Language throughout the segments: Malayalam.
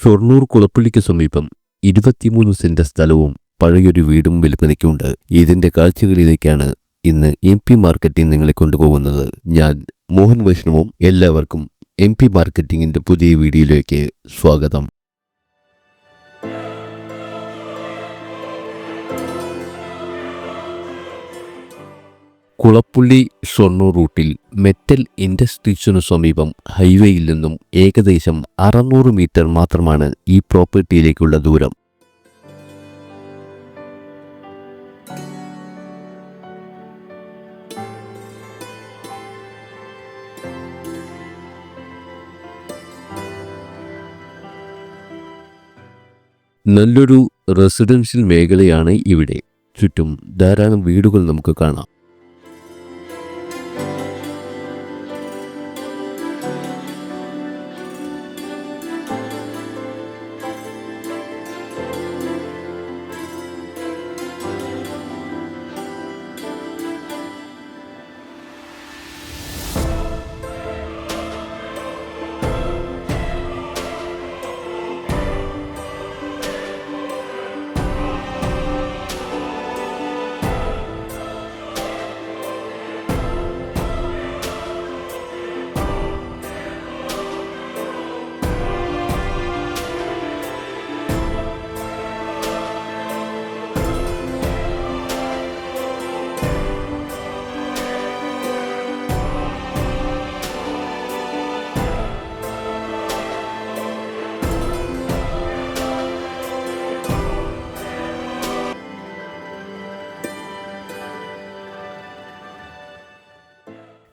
ഷൊർണൂർ കുളപ്പള്ളിക്ക് സമീപം 23 സെന്റ് സ്ഥലവും പഴയൊരു വീടും വിൽപ്പനയ്ക്കുണ്ട്. ഇതിന്റെ കാഴ്ചകളിലേക്കാണ് ഇന്ന് MP മാർക്കറ്റിംഗ് നിങ്ങളെ കൊണ്ടുപോകുന്നത്. ഞാൻ മോഹൻ വൈഷ്ണവും. എല്ലാവർക്കും MP മാർക്കറ്റിംഗിന്റെ പുതിയ വീഡിയോയിലേക്ക് സ്വാഗതം. കുളപ്പള്ളി ഷൊർണൂർ റൂട്ടിൽ മെറ്റൽ ഇൻഡസ്ട്രീസിനു സമീപം ഹൈവേയിൽ നിന്നും ഏകദേശം 600 മീറ്റർ മാത്രമാണ് ഈ പ്രോപ്പർട്ടിയിലേക്കുള്ള ദൂരം. നല്ലൊരു റെസിഡൻഷ്യൽ മേഖലയാണ് ഇവിടെ. ചുറ്റും ധാരാളം വീടുകൾ നമുക്ക് കാണാം.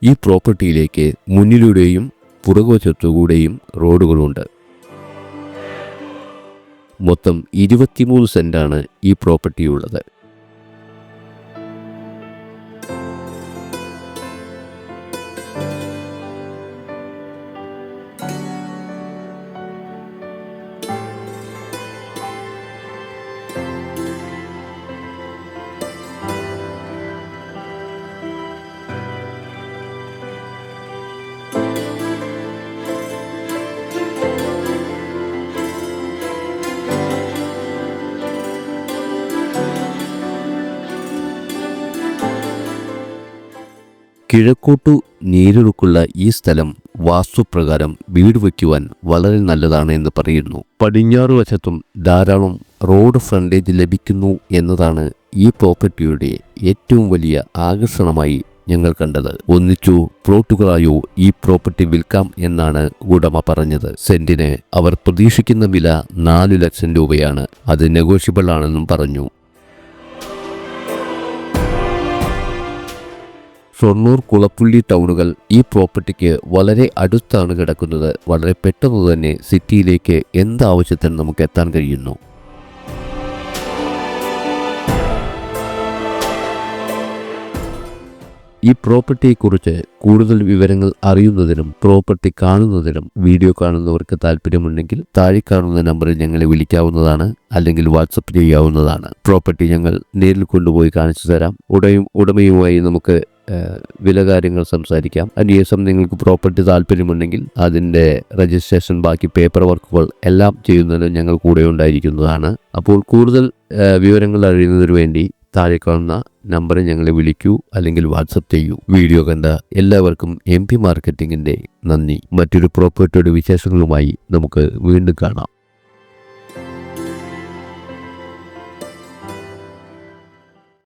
ഈ പ്രോപ്പർട്ടിയിലേക്ക് മുന്നിലൂടെയും പുറകുവശത്തുകൂടെയും റോഡുകളുണ്ട്. മൊത്തം 23 സെന്റാണ് ഈ പ്രോപ്പർട്ടിയുള്ളത്. കിഴക്കോട്ടു നീരൊഴുക്കുള്ള ഈ സ്ഥലം വാസ്തുപ്രകാരം വീട് വയ്ക്കുവാൻ വളരെ നല്ലതാണ് എന്ന് പറയുന്നു. പടിഞ്ഞാറ് വശത്തും ധാരാളം റോഡ് ഫ്രണ്ടേജ് ലഭിക്കുന്നു എന്നതാണ് ഈ പ്രോപ്പർട്ടിയുടെ ഏറ്റവും വലിയ ആകർഷണമായി ഞങ്ങൾ കണ്ടത്. ഒന്നിച്ചു പ്ലോട്ടുകളായോ ഈ പ്രോപ്പർട്ടി വിൽക്കാം എന്നാണ് ഉടമ പറഞ്ഞത്. സെന്റിന് അവർ പ്രതീക്ഷിക്കുന്ന വില 4 ലക്ഷം രൂപയാണ്. അത് നെഗോഷ്യബിൾ ആണെന്നും പറഞ്ഞു. ഷൊർണൂർ കുളപ്പള്ളി ടൗണുകൾ ഈ പ്രോപ്പർട്ടിക്ക് വളരെ അടുത്താണ് കിടക്കുന്നത്. വളരെ പെട്ടെന്ന് തന്നെ സിറ്റിയിലേക്ക് എന്താവശ്യത്തിന് നമുക്ക് എത്താൻ കഴിയുന്നു. ഈ പ്രോപ്പർട്ടിയെക്കുറിച്ച് കൂടുതൽ വിവരങ്ങൾ അറിയുന്നതിനും പ്രോപ്പർട്ടി കാണുന്നതിനും വീഡിയോ കാണുന്നവർക്ക് താല്പര്യമുണ്ടെങ്കിൽ താഴെ കാണുന്ന നമ്പറിൽ ഞങ്ങളെ വിളിക്കാവുന്നതാണ്, അല്ലെങ്കിൽ വാട്സപ്പ് ചെയ്യാവുന്നതാണ്. പ്രോപ്പർട്ടി ഞങ്ങൾ നേരിൽ കൊണ്ടുപോയി കാണിച്ചു തരാം. ഉടമയുമായി നമുക്ക് വില കാര്യങ്ങൾ സംസാരിക്കാം. അതിനുശേഷം നിങ്ങൾക്ക് പ്രോപ്പർട്ടി താല്പര്യമുണ്ടെങ്കിൽ അതിൻ്റെ രജിസ്ട്രേഷൻ, ബാക്കി പേപ്പർ വർക്കുകൾ എല്ലാം ചെയ്യുന്നതിന് ഞങ്ങൾ കൂടെ ഉണ്ടായിരിക്കുന്നതാണ്. അപ്പോൾ കൂടുതൽ വിവരങ്ങൾ അറിയുന്നതിന് വേണ്ടി താഴെ കാണുന്ന നമ്പറിൽ ഞങ്ങളെ വിളിക്കൂ, അല്ലെങ്കിൽ വാട്സപ്പ് ചെയ്യൂ. വീഡിയോ കണ്ട എല്ലാവർക്കും MP മാർക്കറ്റിംഗിന്റെ നന്ദി. മറ്റൊരു പ്രോപ്പർട്ടിയുടെ വിശേഷങ്ങളുമായി നമുക്ക് വീണ്ടും കാണാം.